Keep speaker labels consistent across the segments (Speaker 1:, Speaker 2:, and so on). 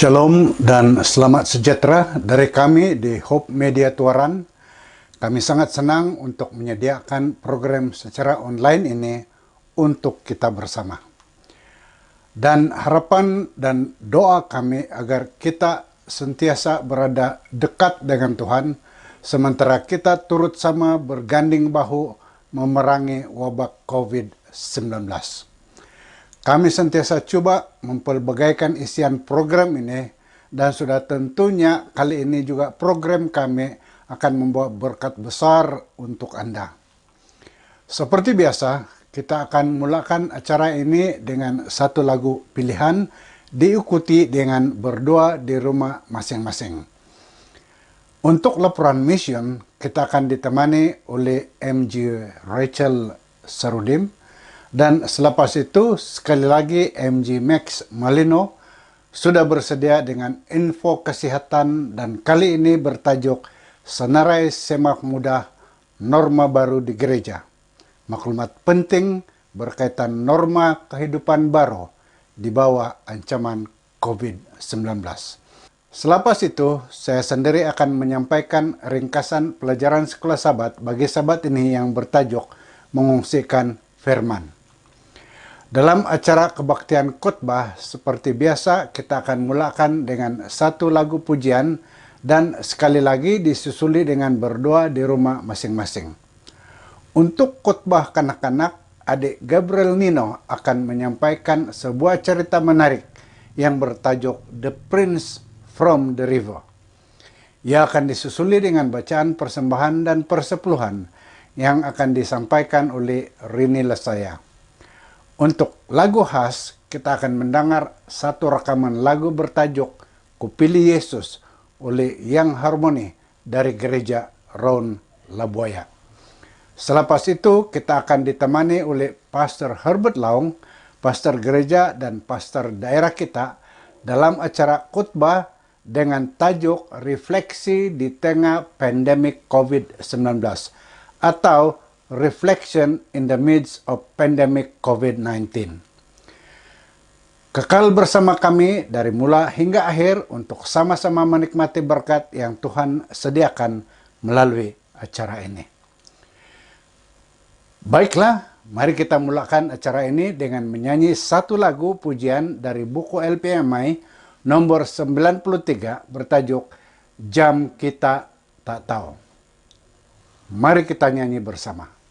Speaker 1: Shalom dan selamat sejahtera dari kami di Hope Media Tuaran. Kami sangat senang untuk menyediakan program secara online ini untuk kita bersama. Dan harapan dan doa kami agar kita sentiasa berada dekat dengan Tuhan, sementara kita turut sama berganding bahu memerangi wabah COVID-19. Kami sentiasa coba mempelbagaikan isian program ini, dan sudah tentunya kali ini juga program kami akan membawa berkat besar untuk Anda. Seperti biasa, kita akan mulakan acara ini dengan satu lagu pilihan, diikuti dengan berdoa di rumah masing-masing. Untuk laporan mission, kita akan ditemani oleh MG Rachel Sarudim. Dan selepas itu, sekali lagi MG Max Malino sudah bersedia dengan info kesehatan, dan kali ini bertajuk Senarai Semak Muda Norma Baru di Gereja. Maklumat penting berkaitan norma kehidupan baru di bawah ancaman COVID-19. Selepas itu, saya sendiri akan menyampaikan ringkasan pelajaran sekolah Sabat bagi Sabat ini yang bertajuk Mengungsikan Firman. Dalam acara kebaktian khotbah, seperti biasa kita akan mulakan dengan satu lagu pujian dan sekali lagi disusuli dengan berdoa di rumah masing-masing. Untuk khotbah kanak-kanak, adik Gabriel Nino akan menyampaikan sebuah cerita menarik yang bertajuk The Prince from the River. Ia akan disusuli dengan bacaan persembahan dan persepuluhan yang akan disampaikan oleh Rini Lesaya. Untuk lagu khas, kita akan mendengar satu rekaman lagu bertajuk Kupilih Yesus oleh Young Harmony dari gereja Ron Labuaya. Selepas itu, kita akan ditemani oleh Pastor Herbert Laung, pastor gereja dan pastor daerah kita, dalam acara khotbah dengan tajuk Refleksi di Tengah Pandemik COVID-19 atau Reflection in the Midst of Pandemic COVID-19. Kekal bersama kami dari mula hingga akhir untuk sama-sama menikmati berkat yang Tuhan sediakan melalui acara ini. Baiklah, mari kita mulakan acara ini dengan menyanyi satu lagu pujian dari buku LPMI nomor 93 bertajuk Jam Kita Tak Tahu. Mari kita nyanyi bersama.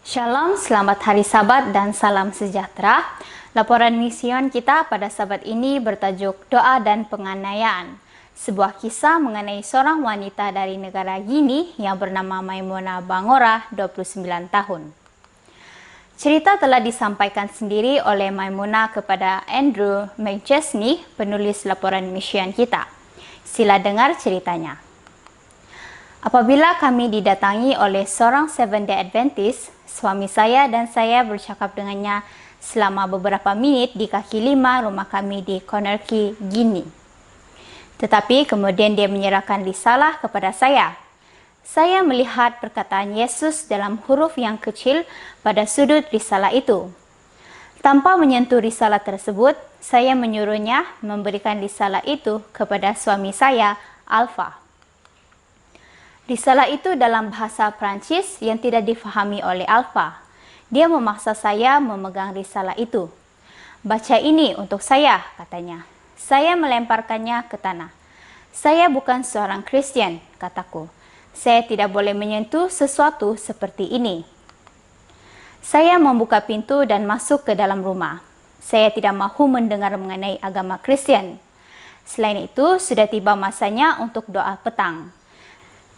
Speaker 2: Shalom, selamat hari Sabat dan salam sejahtera. Laporan mision kita pada Sabat ini bertajuk Doa dan Penganiayaan. Sebuah kisah mengenai seorang wanita dari negara Guinea yang bernama Maimuna Bangora, 29 tahun. Cerita telah disampaikan sendiri oleh Maimuna kepada Andrew McChesney, penulis laporan mision kita. Sila dengar ceritanya. Apabila kami didatangi oleh seorang Seventh-day Adventist, suami saya dan saya bercakap dengannya selama beberapa menit di kaki 5 rumah kami di Conakry, Guinea. Tetapi kemudian dia menyerahkan risalah kepada saya. Saya melihat perkataan Yesus dalam huruf yang kecil pada sudut risalah itu. Tanpa menyentuh risalah tersebut, saya menyuruhnya memberikan risalah itu kepada suami saya, Alpha. Risalah itu dalam bahasa Prancis yang tidak difahami oleh Alpha. Dia memaksa saya memegang risalah itu. Baca ini untuk saya, katanya. Saya melemparkannya ke tanah. Saya bukan seorang Kristen, kataku. Saya tidak boleh menyentuh sesuatu seperti ini. Saya membuka pintu dan masuk ke dalam rumah. Saya tidak mahu mendengar mengenai agama Kristen. Selain itu, sudah tiba masanya untuk doa petang.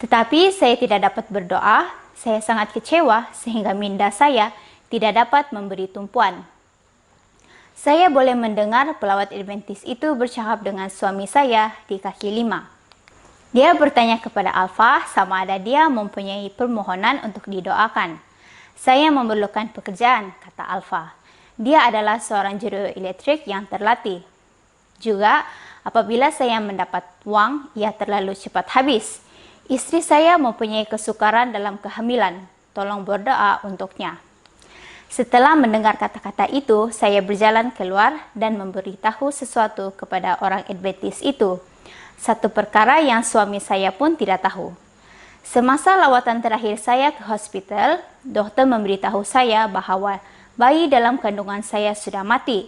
Speaker 2: Tetapi saya tidak dapat berdoa, saya sangat kecewa sehingga minda saya tidak dapat memberi tumpuan. Saya boleh mendengar pelawat Adventist itu bercakap dengan suami saya di kaki 5. Dia bertanya kepada Alpha sama ada dia mempunyai permohonan untuk didoakan. Saya memerlukan pekerjaan, kata Alpha. Dia adalah seorang juru elektrik yang terlatih. Juga, apabila saya mendapat uang, ia terlalu cepat habis. Istri saya mempunyai kesukaran dalam kehamilan. Tolong berdoa untuknya. Setelah mendengar kata-kata itu, saya berjalan keluar dan memberitahu sesuatu kepada orang Adventist itu. Satu perkara yang suami saya pun tidak tahu. Semasa lawatan terakhir saya ke hospital, dokter memberitahu saya bahwa bayi dalam kandungan saya sudah mati.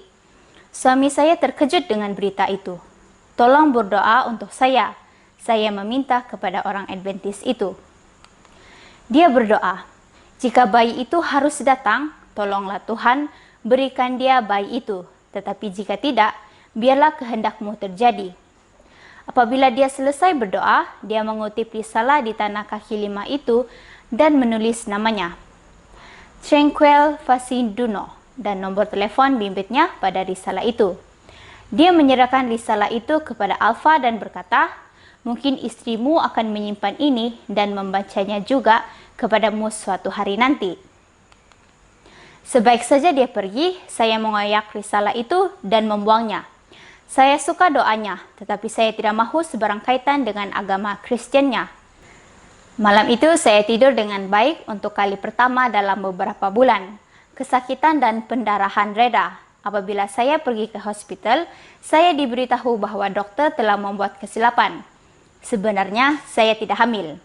Speaker 2: Suami saya terkejut dengan berita itu. Tolong berdoa untuk saya. Saya meminta kepada orang Adventist itu. Dia berdoa, jika bayi itu harus datang, tolonglah Tuhan, berikan dia bayi itu. Tetapi jika tidak, biarlah kehendakmu terjadi. Apabila dia selesai berdoa, dia mengutip risalah di tanah kaki 5 itu dan menulis namanya, Tranquil Faciduno, dan nomor telepon bimbitnya pada risalah itu. Dia menyerahkan risalah itu kepada Alpha dan berkata, mungkin istrimu akan menyimpan ini dan membacanya juga kepadamu suatu hari nanti. Sebaik saja dia pergi, saya mengoyak risalah itu dan membuangnya. Saya suka doanya, tetapi saya tidak mahu sebarang kaitan dengan agama Kristennya. Malam itu saya tidur dengan baik untuk kali pertama dalam beberapa bulan. Kesakitan dan pendarahan reda. Apabila saya pergi ke hospital, saya diberitahu bahwa dokter telah membuat kesilapan. Sebenarnya saya tidak hamil.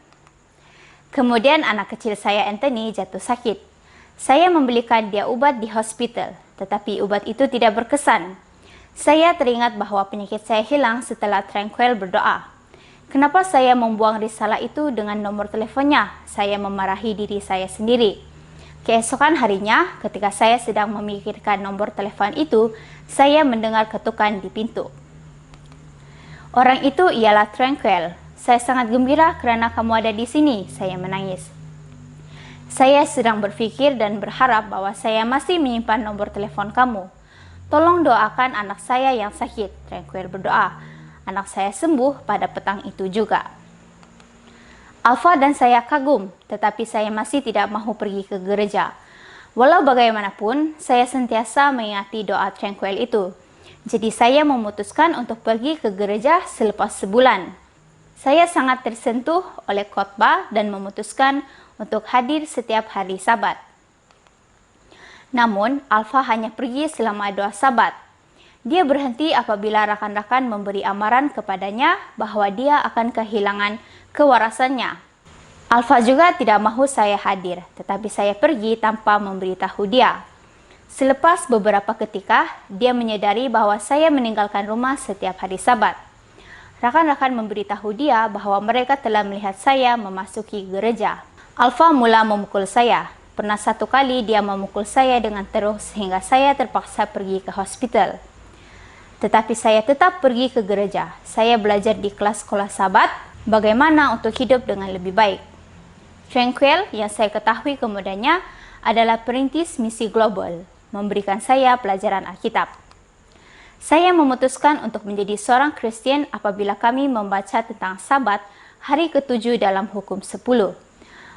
Speaker 2: Kemudian anak kecil saya Anthony jatuh sakit. Saya membelikan dia obat di hospital, tetapi obat itu tidak berkesan. Saya teringat bahwa penyakit saya hilang setelah Tranquil berdoa. Kenapa saya membuang risalah itu dengan nomor teleponnya? Saya memarahi diri saya sendiri. Keesokan harinya, ketika saya sedang memikirkan nomor telepon itu, saya mendengar ketukan di pintu. Orang itu ialah Tranquil. Saya sangat gembira karena kamu ada di sini, saya menangis. Saya sedang berpikir dan berharap bahwa saya masih menyimpan nomor telepon kamu. Tolong doakan anak saya yang sakit, Tranquil berdoa. Anak saya sembuh pada petang itu juga. Alpha dan saya kagum, tetapi saya masih tidak mahu pergi ke gereja. Walau bagaimanapun, saya sentiasa mengingati doa Tranquil itu. Jadi saya memutuskan untuk pergi ke gereja selepas sebulan. Saya sangat tersentuh oleh khotbah dan memutuskan untuk hadir setiap hari Sabat. Namun, Alpha hanya pergi selama 2 Sabat. Dia berhenti apabila rakan-rakan memberi amaran kepadanya bahwa dia akan kehilangan kewarasannya. Alpha juga tidak mahu saya hadir, tetapi saya pergi tanpa memberitahu dia. Selepas beberapa ketika, dia menyadari bahwa saya meninggalkan rumah setiap hari Sabat. Rakan-rakan memberitahu dia bahwa mereka telah melihat saya memasuki gereja. Alpha mula memukul saya, Pernah satu kali dia memukul saya dengan terus sehingga saya terpaksa pergi ke hospital. Tetapi saya tetap pergi ke gereja. Saya belajar di kelas sekolah Sabat bagaimana untuk hidup dengan lebih baik. Tranquil yang saya ketahui kemudiannya adalah perintis misi global, memberikan saya pelajaran Alkitab. Saya memutuskan untuk menjadi seorang Kristen apabila kami membaca tentang Sabat hari ke-7 dalam Hukum 10.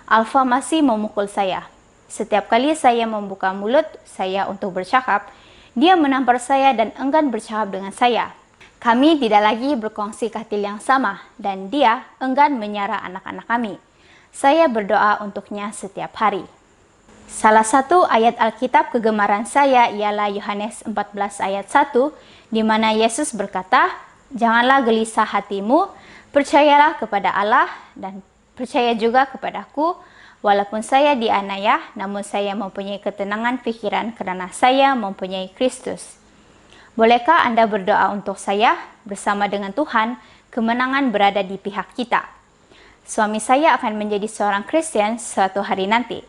Speaker 2: Alfa masih memukul saya. Setiap kali saya membuka mulut saya untuk bercakap, dia menampar saya dan enggan bercakap dengan saya. Kami tidak lagi berkongsi katil yang sama dan dia enggan menyara anak-anak kami. Saya berdoa untuknya setiap hari. Salah satu ayat Alkitab kegemaran saya ialah Yohanes 14 ayat 1, di mana Yesus berkata, "Janganlah gelisah hatimu, percayalah kepada Allah dan percaya juga kepadaku. Walaupun saya dianiaya, namun saya mempunyai ketenangan pikiran karena saya mempunyai Kristus." Bolehkah Anda berdoa untuk saya? Bersama dengan Tuhan, kemenangan berada di pihak kita. Suami saya akan menjadi seorang Kristen suatu hari nanti.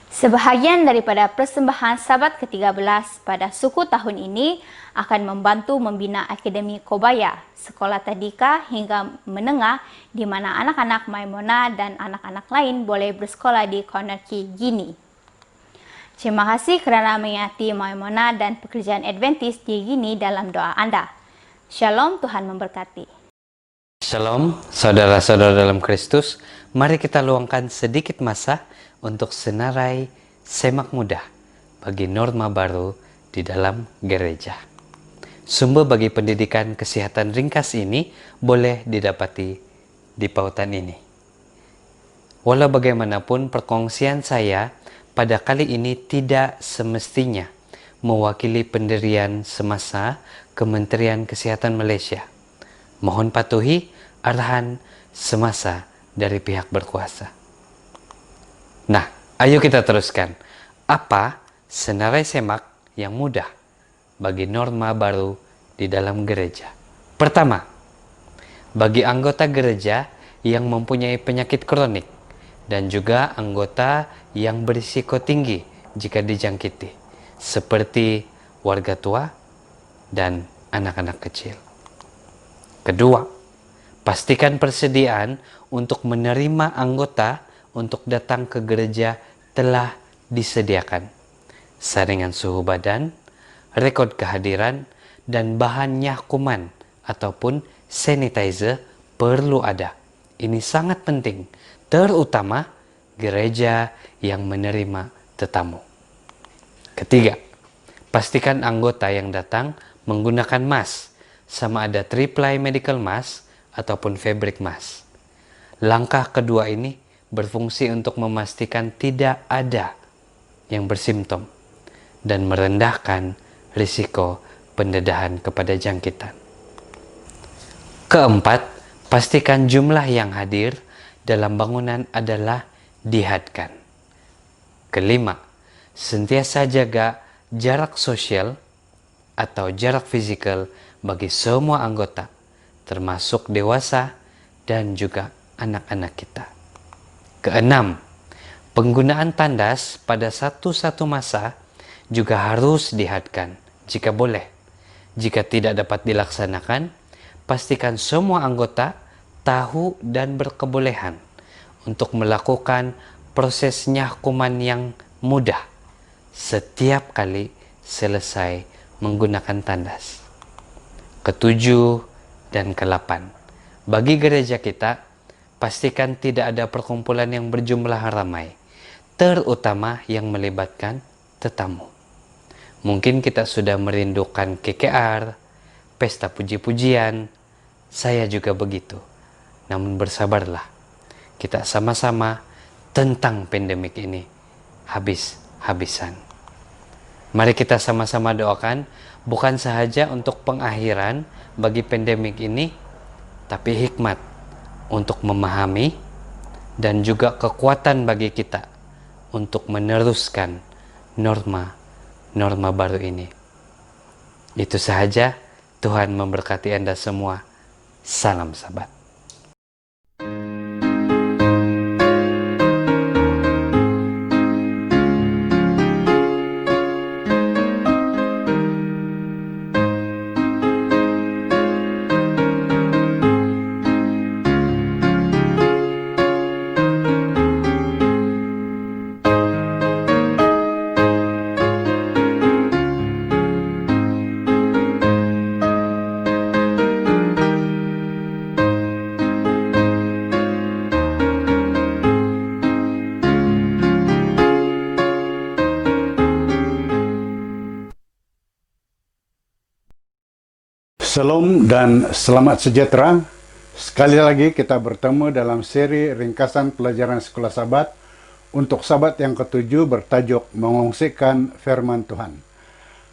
Speaker 2: Sebahagian daripada persembahan Sabat ke-13 pada suku tahun ini akan membantu membina Akademi Kobaya, sekolah tadika hingga menengah di mana anak-anak Maimona dan anak-anak lain boleh bersekolah di Conakry, Guinea. Terima kasih kerana mengingati Maimona dan pekerjaan Adventist di Guinea dalam doa Anda. Shalom, Tuhan memberkati.
Speaker 3: Shalom, saudara-saudara dalam Kristus. Mari kita luangkan sedikit masa untuk senarai semak mudah bagi norma baru di dalam gereja. Sumber bagi pendidikan kesehatan ringkas ini boleh didapati di pautan ini. Walau bagaimanapun, perkongsian saya pada kali ini tidak semestinya mewakili pendirian semasa Kementerian Kesehatan Malaysia. Mohon patuhi arahan semasa dari pihak berkuasa. Nah, ayo kita teruskan. Apa senarai semak yang mudah bagi norma baru di dalam gereja? Pertama, bagi anggota gereja yang mempunyai penyakit kronik dan juga anggota yang berisiko tinggi jika dijangkiti, seperti warga tua dan anak-anak kecil. Kedua, pastikan persediaan untuk menerima anggota untuk datang ke gereja telah disediakan. Saringan suhu badan, rekod kehadiran, dan bahannya kuman ataupun sanitizer perlu ada. Ini sangat penting, terutama gereja yang menerima tetamu. Ketiga, pastikan anggota yang datang menggunakan mask, sama ada 3-ply medical mask ataupun fabric mask. Langkah kedua ini berfungsi untuk memastikan tidak ada yang bersimptom dan merendahkan risiko pendedahan kepada jangkitan. Keempat, pastikan jumlah yang hadir dalam bangunan adalah dihadkan. Kelima, sentiasa jaga jarak sosial atau jarak fisikal bagi semua anggota, termasuk dewasa dan juga anak-anak kita. Keenam, penggunaan tandas pada satu masa juga harus dihadkan jika boleh. Jika tidak dapat dilaksanakan, pastikan semua anggota tahu dan berkebolehan untuk melakukan proses nyahkuman yang mudah setiap kali selesai menggunakan tandas. Ketujuh dan ke-8, bagi gereja kita, pastikan tidak ada perkumpulan yang berjumlah ramai, terutama yang melibatkan tetamu. Mungkin kita sudah merindukan KKR, pesta puji-pujian, saya juga begitu. Namun bersabarlah, kita sama-sama tentang pandemik ini habis-habisan. Mari kita sama-sama doakan, bukan sahaja untuk pengakhiran bagi pandemik ini, tapi hikmat untuk memahami dan juga kekuatan bagi kita untuk meneruskan norma baru ini. Itu sahaja. Tuhan memberkati Anda semua. Salam Sabat.
Speaker 1: Salam dan selamat sejahtera. Sekali lagi kita bertemu dalam seri ringkasan pelajaran sekolah Sabat untuk Sabat yang ke-7 bertajuk mengungsikan firman Tuhan.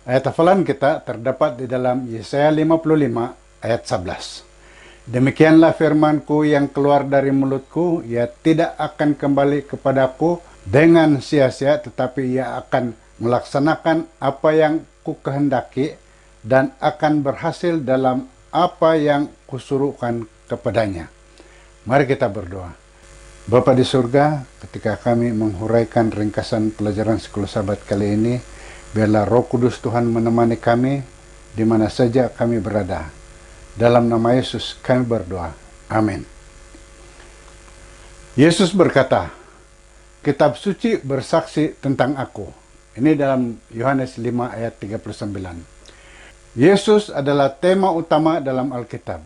Speaker 1: Ayat hafalan kita terdapat di dalam Yesaya 55 ayat 11. Demikianlah firmanku yang keluar dari mulutku, ia tidak akan kembali kepadaku dengan sia-sia, tetapi ia akan melaksanakan apa yang kukehendaki dan akan berhasil dalam apa yang kusuruhkan kepadanya. Mari kita berdoa. Bapa di surga, ketika kami menghuraikan ringkasan pelajaran sekolah Sabat kali ini, biarlah Roh Kudus Tuhan menemani kami di mana saja kami berada. Dalam nama Yesus kami berdoa. Amin. Yesus berkata, kitab suci bersaksi tentang aku. Ini dalam Yohanes 5 ayat 39. Yesus adalah tema utama dalam Alkitab.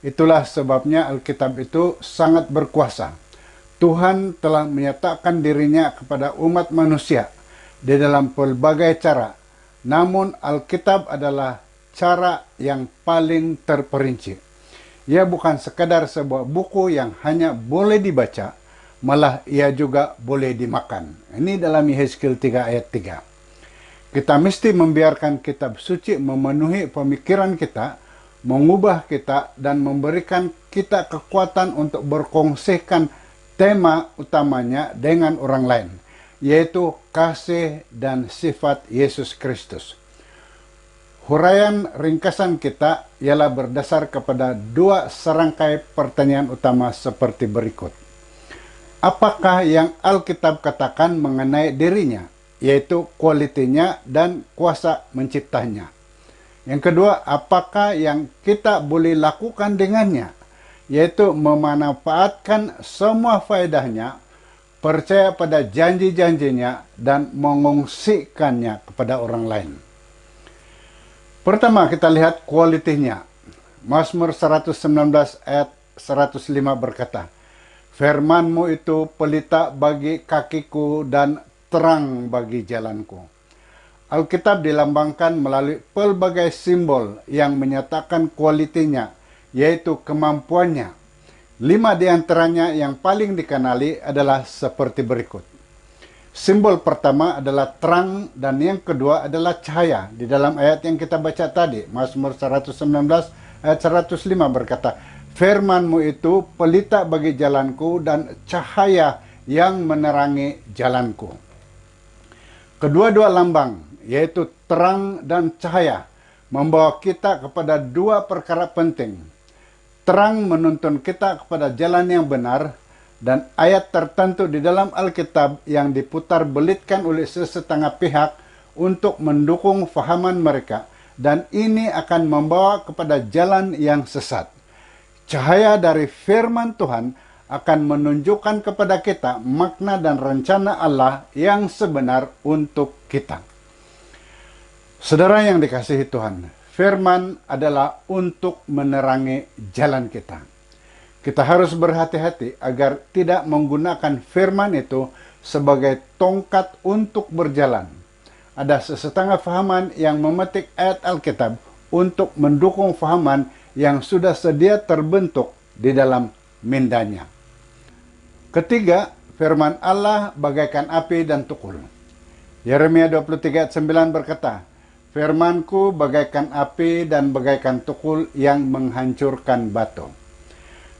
Speaker 1: Itulah sebabnya Alkitab itu sangat berkuasa. Tuhan telah menyatakan dirinya kepada umat manusia di dalam pelbagai cara. Namun Alkitab adalah cara yang paling terperinci. Ia bukan sekadar sebuah buku yang hanya boleh dibaca, malah ia juga boleh dimakan. Ini dalam Yehezkiel 3 ayat 3. Kita mesti membiarkan kitab suci memenuhi pemikiran kita, mengubah kita, dan memberikan kita kekuatan untuk berkongsikan tema utamanya dengan orang lain, yaitu kasih dan sifat Yesus Kristus. Huraian ringkasan kita ialah berdasar kepada dua serangkai pertanyaan utama seperti berikut. Apakah yang Alkitab katakan mengenai dirinya, yaitu kualitinya dan kuasa menciptanya? Yang kedua, apakah yang kita boleh lakukan dengannya, yaitu memanfaatkan semua faedahnya, percaya pada janji-janjinya, dan mengungsikannya kepada orang lain. Pertama, kita lihat kualitinya. Mazmur 119 ayat 105 berkata, firman-Mu itu pelita bagi kakiku dan terang bagi jalanku. Alkitab dilambangkan melalui pelbagai simbol yang menyatakan kualitinya, yaitu kemampuannya. 5 di antaranya yang paling dikenali adalah seperti berikut. Simbol pertama adalah terang dan yang kedua adalah cahaya. Di dalam ayat yang kita baca tadi, Mazmur 119 ayat 105 berkata, firman-Mu itu pelita bagi jalanku dan cahaya yang menerangi jalanku. Kedua-dua lambang, yaitu terang dan cahaya, membawa kita kepada dua perkara penting. Terang menuntun kita kepada jalan yang benar, dan ayat tertentu di dalam Alkitab yang diputar belitkan oleh sesetengah pihak untuk mendukung fahaman mereka, dan ini akan membawa kepada jalan yang sesat. Cahaya dari firman Tuhan akan menunjukkan kepada kita makna dan rencana Allah yang sebenar untuk kita. Saudara yang dikasihi Tuhan, firman adalah untuk menerangi jalan kita. Kita harus berhati-hati agar tidak menggunakan firman itu sebagai tongkat untuk berjalan. Ada sesetengah fahaman yang memetik ayat Alkitab untuk mendukung fahaman yang sudah sedia terbentuk di dalam mindanya. Ketiga, firman Allah bagaikan api dan tukul. Yeremia 23 ayat 9 berkata, firmanku bagaikan api dan bagaikan tukul yang menghancurkan batu.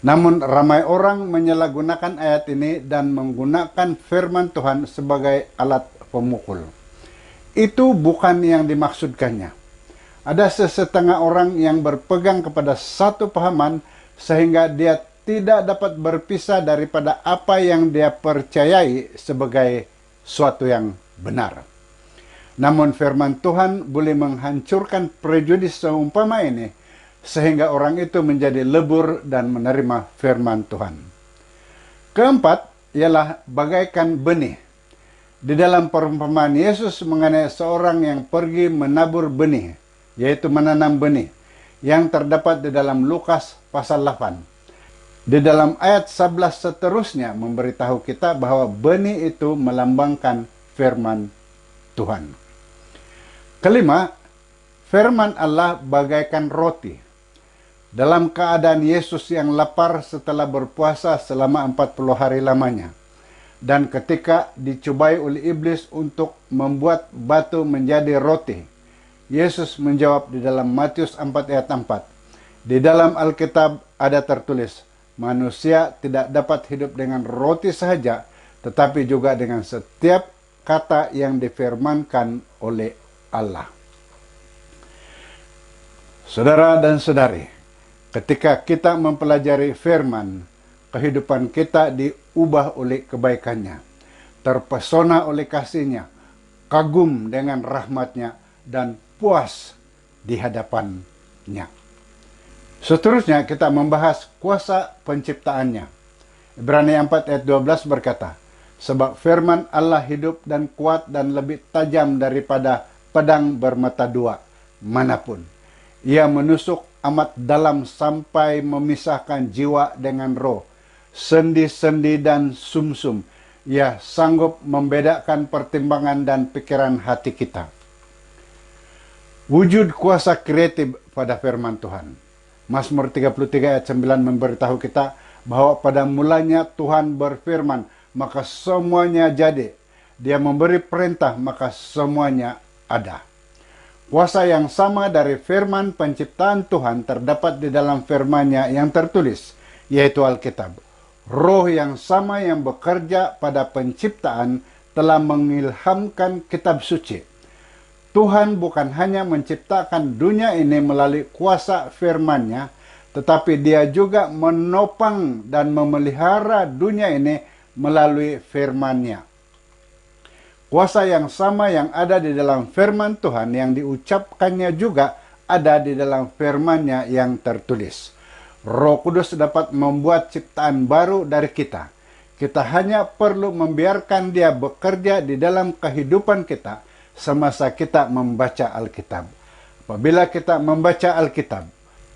Speaker 1: Namun ramai orang menyalahgunakan ayat ini dan menggunakan firman Tuhan sebagai alat pemukul. Itu bukan yang dimaksudkannya. Ada sesetengah orang yang berpegang kepada satu pahaman sehingga dia tidak dapat berpisah daripada apa yang dia percayai sebagai suatu yang benar. Namun firman Tuhan boleh menghancurkan prejudis seumpama ini, sehingga orang itu menjadi lebur dan menerima firman Tuhan. Keempat, ialah bagaikan benih. Di dalam perumpamaan Yesus mengenai seorang yang pergi menabur benih, yaitu menanam benih, yang terdapat di dalam Lukas pasal 8. Di dalam ayat 11 seterusnya memberitahu kita bahwa benih itu melambangkan firman Tuhan. Kelima, firman Allah bagaikan roti. dalam keadaan Yesus yang lapar setelah berpuasa selama 40 hari lamanya. Dan ketika dicobai oleh iblis untuk membuat batu menjadi roti, Yesus menjawab di dalam Matius 4 ayat 4. Di dalam Alkitab ada tertulis, manusia tidak dapat hidup dengan roti saja, tetapi juga dengan setiap kata yang difirmankan oleh Allah. Saudara dan saudari, ketika kita mempelajari firman, kehidupan kita diubah oleh kebaikannya, terpesona oleh kasihnya, kagum dengan rahmatnya, dan puas di hadapannya. Seterusnya kita membahas kuasa penciptaannya. Ibrani 4 ayat 12 berkata, sebab firman Allah hidup dan kuat dan lebih tajam daripada pedang bermata dua manapun. Ia menusuk amat dalam sampai memisahkan jiwa dengan roh, sendi-sendi dan sumsum. Ia sanggup membedakan pertimbangan dan pikiran hati kita. Wujud kuasa kreatif pada firman Tuhan. Mazmur 33 ayat 9 memberitahu kita bahwa pada mulanya Tuhan berfirman, maka semuanya jadi. Dia memberi perintah, maka semuanya ada. Kuasa yang sama dari firman penciptaan Tuhan terdapat di dalam firman-Nya yang tertulis, yaitu Alkitab. Roh yang sama yang bekerja pada penciptaan telah mengilhamkan kitab suci. Tuhan bukan hanya menciptakan dunia ini melalui kuasa firman-Nya, tetapi Dia juga menopang dan memelihara dunia ini melalui firman-Nya. Kuasa yang sama yang ada di dalam firman Tuhan yang diucapkannya juga ada di dalam firman-Nya yang tertulis. Roh Kudus dapat membuat ciptaan baru dari kita. Kita hanya perlu membiarkan Dia bekerja di dalam kehidupan kita semasa kita membaca Alkitab. Apabila kita membaca Alkitab,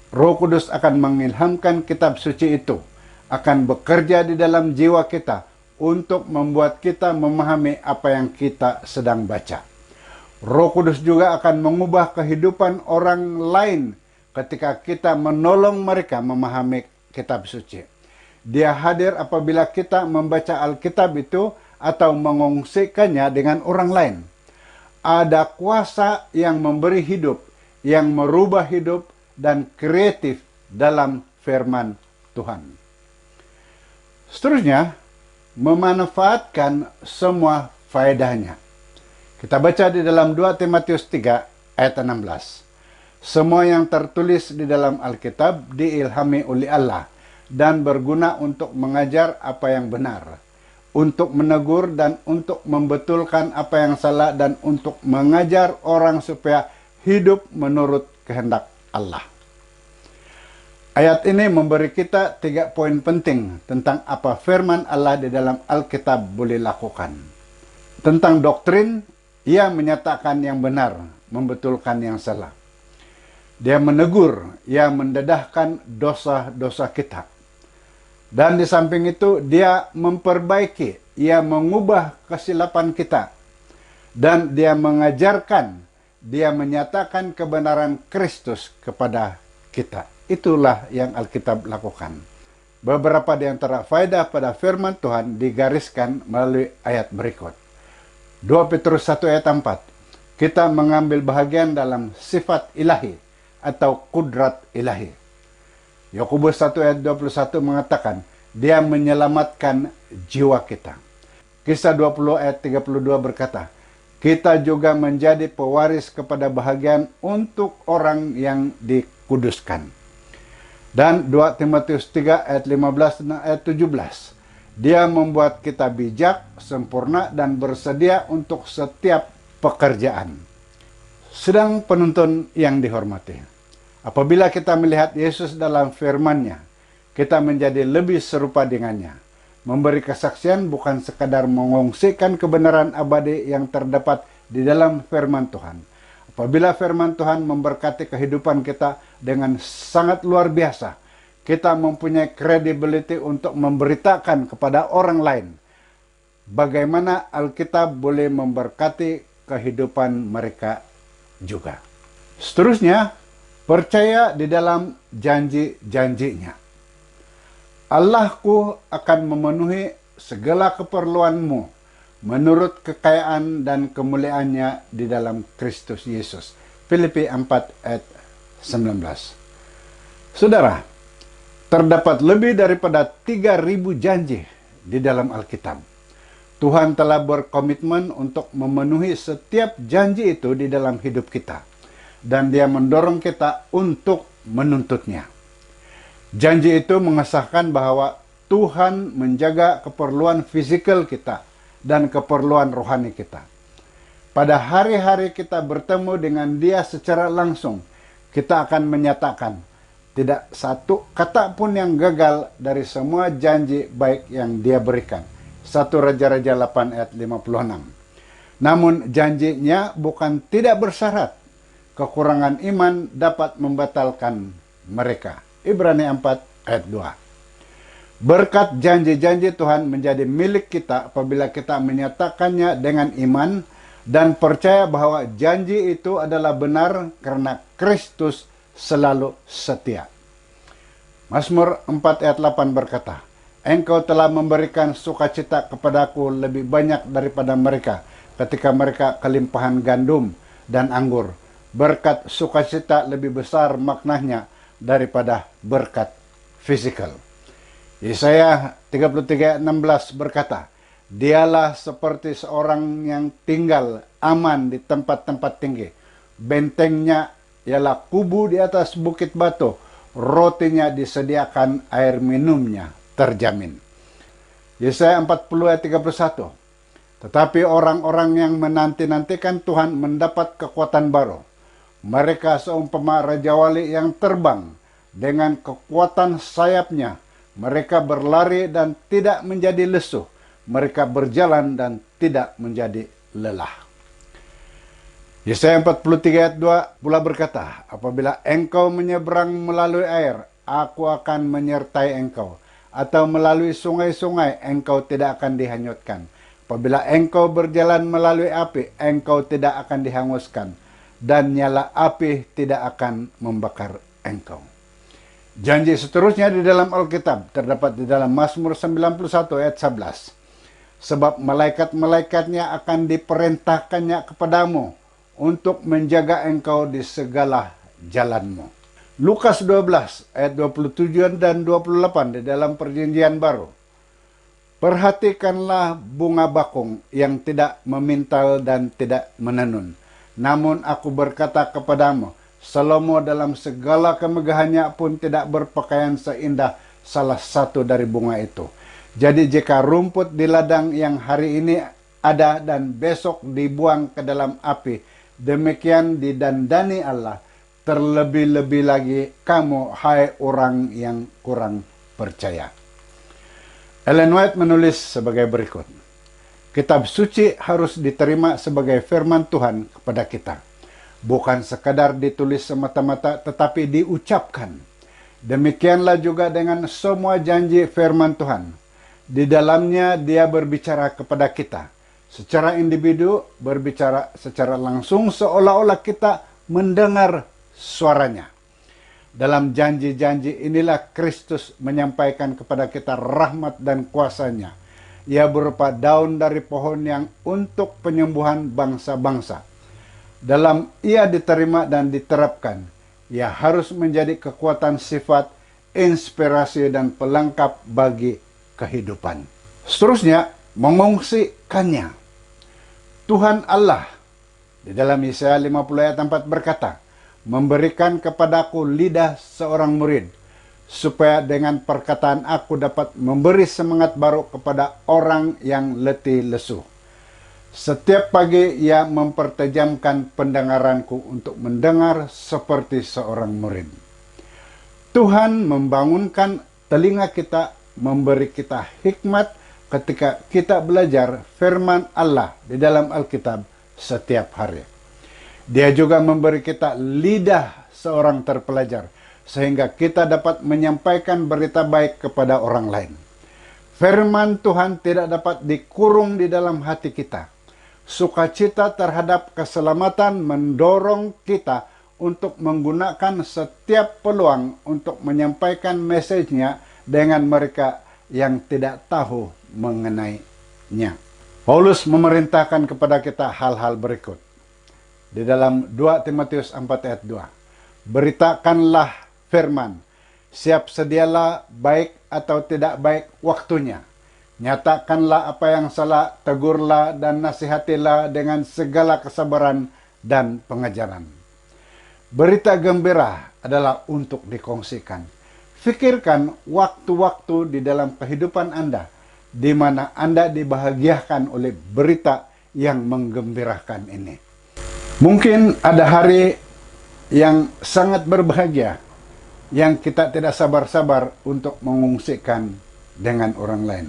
Speaker 1: Roh Kudus akan mengilhamkan kitab suci itu, akan bekerja di dalam jiwa kita untuk membuat kita memahami apa yang kita sedang baca. Roh Kudus juga akan mengubah kehidupan orang lain ketika kita menolong mereka memahami kitab suci. Dia hadir apabila kita membaca Alkitab itu atau mengungsikannya dengan orang lain. Ada kuasa yang memberi hidup, yang merubah hidup dan kreatif dalam firman Tuhan. Seterusnya, memanfaatkan semua faedahnya. Kita baca di dalam 2 Timotius 3 ayat 16. Semua yang tertulis di dalam Alkitab diilhami oleh Allah dan berguna untuk mengajar apa yang benar, untuk menegur dan untuk membetulkan apa yang salah, dan untuk mengajar orang supaya hidup menurut kehendak Allah. Ayat ini memberi kita 3 poin penting tentang apa firman Allah di dalam Alkitab boleh lakukan. Tentang doktrin, ia menyatakan yang benar, membetulkan yang salah. Dia menegur, ia mendedahkan dosa-dosa kita. Dan di samping itu dia memperbaiki, ia mengubah kesilapan kita. Dan dia mengajarkan, dia menyatakan kebenaran Kristus kepada kita. Itulah yang Alkitab lakukan. Beberapa di antara faedah pada firman Tuhan digariskan melalui ayat berikut. 2 Petrus 1 ayat 4. Kita mengambil bahagian dalam sifat ilahi atau kudrat ilahi. Yakobus 1 ayat 21 mengatakan, dia menyelamatkan jiwa kita. Kisah 20 ayat 32 berkata, kita juga menjadi pewaris kepada bahagian untuk orang yang dikuduskan. Dan 2 Timotius 3 ayat 15 dan ayat 17. Dia membuat kita bijak, sempurna, dan bersedia untuk setiap pekerjaan. Sedang penuntun yang dihormati, apabila kita melihat Yesus dalam firman-Nya, kita menjadi lebih serupa dengannya. Memberi kesaksian bukan sekadar mengungsikan kebenaran abadi yang terdapat di dalam firman Tuhan. Apabila firman Tuhan memberkati kehidupan kita dengan sangat luar biasa, kita mempunyai credibility untuk memberitakan kepada orang lain bagaimana Alkitab boleh memberkati kehidupan mereka juga. Seterusnya, Percaya di dalam janji-janjinya. Allahku akan memenuhi segala keperluanmu menurut kekayaan dan kemuliaannya di dalam Kristus Yesus. Filipi 4 ayat 19. Saudara, terdapat lebih daripada 3.000 janji di dalam Alkitab. Tuhan telah berkomitmen untuk memenuhi setiap janji itu di dalam hidup kita. Dan Dia mendorong kita untuk menuntutnya. Janji itu mengesahkan bahwa Tuhan menjaga keperluan fisikal kita dan keperluan rohani kita. Pada hari-hari kita bertemu dengan Dia secara langsung, kita akan menyatakan tidak satu kata pun yang gagal dari semua janji baik yang Dia berikan. 1 Raja-Raja 8 ayat 56. Namun janjinya bukan tidak bersyarat. Kekurangan iman dapat membatalkan mereka. Ibrani 4 ayat 2. Berkat janji-janji Tuhan menjadi milik kita apabila kita menyatakannya dengan iman dan percaya bahwa janji itu adalah benar karena Kristus selalu setia. Mazmur 4 ayat 8 berkata, Engkau telah memberikan sukacita kepadaku lebih banyak daripada mereka ketika mereka kelimpahan gandum dan anggur. Berkat sukacita lebih besar maknanya daripada berkat fisikal. Yesaya 33 ayat 16 berkata, Dialah seperti seorang yang tinggal aman di tempat-tempat tinggi. Bentengnya ialah kubu di atas bukit batu. Rotinya disediakan, air minumnya terjamin. Yesaya 40 ayat 31. Tetapi orang-orang yang menanti-nantikan Tuhan mendapat kekuatan baru. Mereka seumpama Raja Wali yang terbang dengan kekuatan sayapnya. Mereka berlari dan tidak menjadi lesuh. Mereka berjalan dan tidak menjadi lelah. Yesaya 43 ayat 2 pula berkata, Apabila engkau menyeberang melalui air, aku akan menyertai engkau. Atau melalui sungai-sungai, engkau tidak akan dihanyutkan. Apabila engkau berjalan melalui api, engkau tidak akan dihanguskan. Dan nyala api tidak akan membakar engkau. Janji seterusnya di dalam Alkitab terdapat di dalam Mazmur 91 ayat 11. Sebab malaikat-malaikatnya akan diperintahkannya kepadamu untuk menjaga engkau di segala jalanmu. Lukas 12 ayat 27 dan 28 di dalam Perjanjian Baru. Perhatikanlah bunga bakung yang tidak memintal dan tidak menenun. Namun aku berkata kepadamu, Salomo dalam segala kemegahannya pun tidak berpakaian seindah salah satu dari bunga itu. Jadi jika rumput di ladang yang hari ini ada dan besok dibuang ke dalam api, demikian didandani Allah, terlebih-lebih lagi kamu, hai orang yang kurang percaya. Ellen White menulis sebagai berikut. Kitab suci harus diterima sebagai firman Tuhan kepada kita. Bukan sekadar ditulis semata-mata tetapi diucapkan. Demikianlah juga dengan semua janji firman Tuhan. Di dalamnya Dia berbicara kepada kita. Secara individu berbicara secara langsung seolah-olah kita mendengar suaranya. Dalam janji-janji inilah Kristus menyampaikan kepada kita rahmat dan kuasa-Nya. Ia berupa daun dari pohon yang untuk penyembuhan bangsa-bangsa. Dalam ia diterima dan diterapkan, ia harus menjadi kekuatan sifat, inspirasi, dan pelengkap bagi kehidupan. Seterusnya, mengungsikannya. Tuhan Allah, di dalam Yesaya 50 ayat 4 berkata, memberikan kepadaku lidah seorang murid, supaya dengan perkataan aku dapat memberi semangat baru kepada orang yang letih lesu. Setiap pagi ia mempertajamkan pendengaranku untuk mendengar seperti seorang murid. Tuhan membangunkan telinga kita, memberi kita hikmat ketika kita belajar firman Allah di dalam Alkitab setiap hari. Dia juga memberi kita lidah seorang terpelajar, sehingga kita dapat menyampaikan berita baik kepada orang lain. Firman Tuhan tidak dapat dikurung di dalam hati kita. Sukacita terhadap keselamatan mendorong kita untuk menggunakan setiap peluang untuk menyampaikan mesejnya dengan mereka yang tidak tahu mengenainya. Paulus memerintahkan kepada kita hal-hal berikut. Di dalam 2 Timotius 4 ayat 2. Beritakanlah firman, siap sedialah baik atau tidak baik waktunya. Nyatakanlah apa yang salah, tegurlah dan nasihatilah dengan segala kesabaran dan pengajaran. Berita gembira adalah untuk dikongsikan. Fikirkan waktu-waktu di dalam kehidupan Anda, di mana Anda dibahagiakan oleh berita yang menggembirakan ini. Mungkin ada hari yang sangat berbahagia, yang kita tidak sabar-sabar untuk mengungsikan dengan orang lain.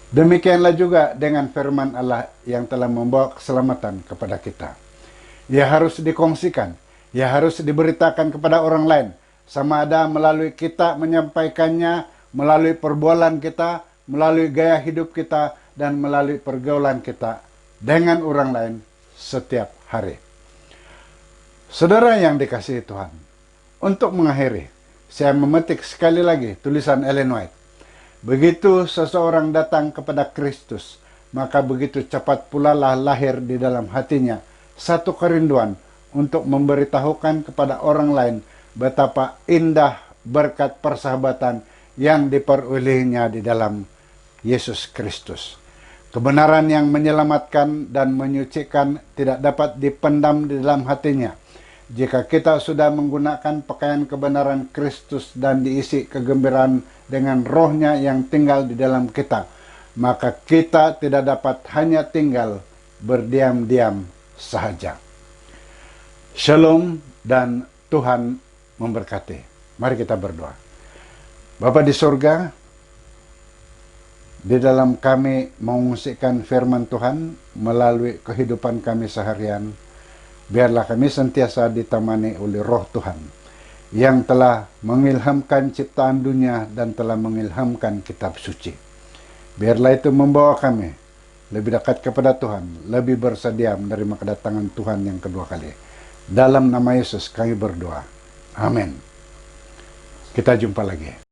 Speaker 1: Demikianlah juga dengan firman Allah yang telah membawa keselamatan kepada kita. Ia harus dikongsikan, ia harus diberitakan kepada orang lain, sama ada melalui kita menyampaikannya, melalui perbualan kita, melalui gaya hidup kita, dan melalui pergaulan kita dengan orang lain setiap hari. Saudara yang dikasihi Tuhan, untuk mengakhiri, saya memetik sekali lagi tulisan Ellen White. Begitu seseorang datang kepada Kristus, maka begitu cepat pula lah lahir di dalam hatinya satu kerinduan untuk memberitahukan kepada orang lain betapa indah berkat persahabatan yang diperolehinya di dalam Yesus Kristus. Kebenaran yang menyelamatkan dan menyucikan tidak dapat dipendam di dalam hatinya. Jika kita sudah menggunakan pakaian kebenaran Kristus dan diisi kegembiraan dengan rohnya yang tinggal di dalam kita, maka kita tidak dapat hanya tinggal berdiam-diam sahaja. Shalom dan Tuhan memberkati. Mari kita berdoa. Bapa di surga, di dalam kami mengungsikan firman Tuhan melalui kehidupan kami seharian, biarlah kami sentiasa ditemani oleh roh Tuhan yang telah mengilhamkan ciptaan dunia dan telah mengilhamkan kitab suci. Biarlah itu membawa kami lebih dekat kepada Tuhan, lebih bersedia menerima kedatangan Tuhan yang kedua kali. Dalam nama Yesus kami berdoa. Amin. Kita jumpa lagi.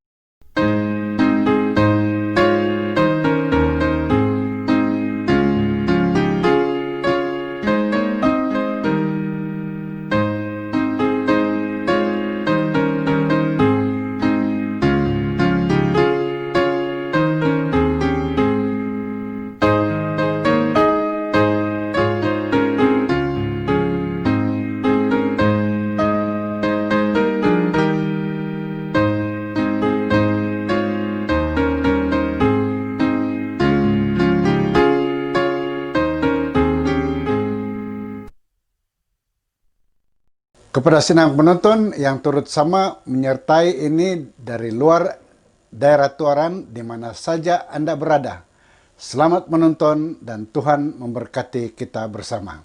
Speaker 1: Kepada senang penonton yang turut sama menyertai ini dari luar daerah Tuaran di mana saja Anda berada. Selamat menonton dan Tuhan memberkati kita bersama.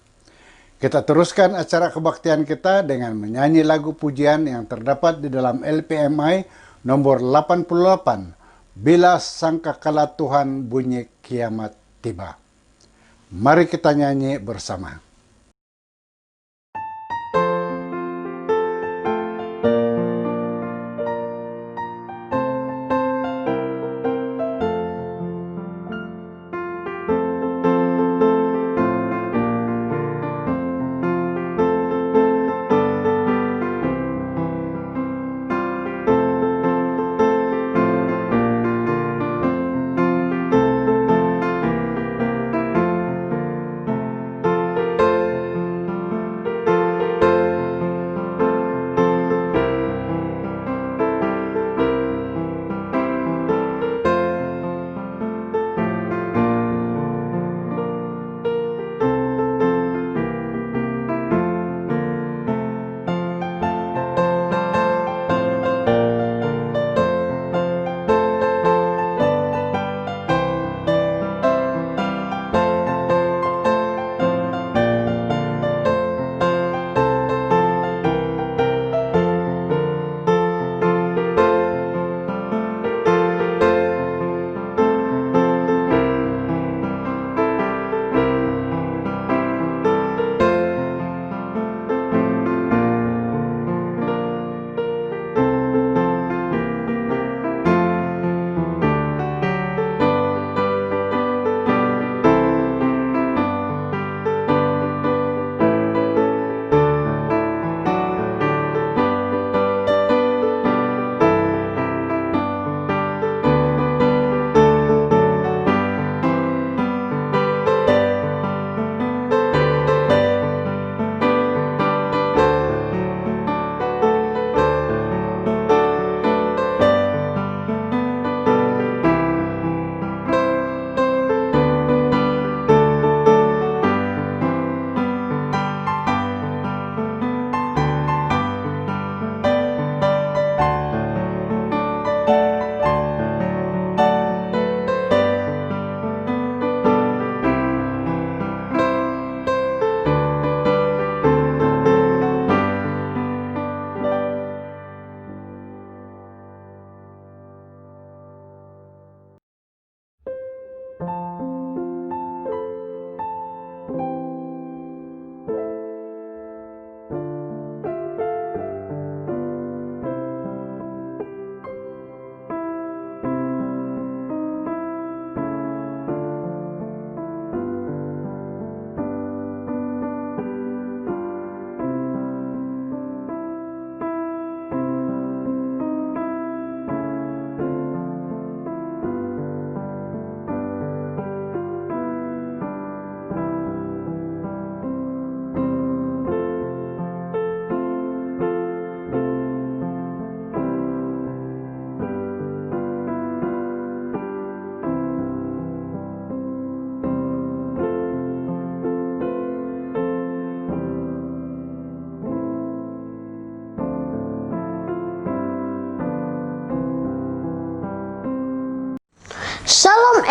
Speaker 1: Kita teruskan acara kebaktian kita dengan menyanyi lagu pujian yang terdapat di dalam LPMI nomor 88, Bila Sangkakala Tuhan Bunyi Kiamat Tiba. Mari kita nyanyi bersama.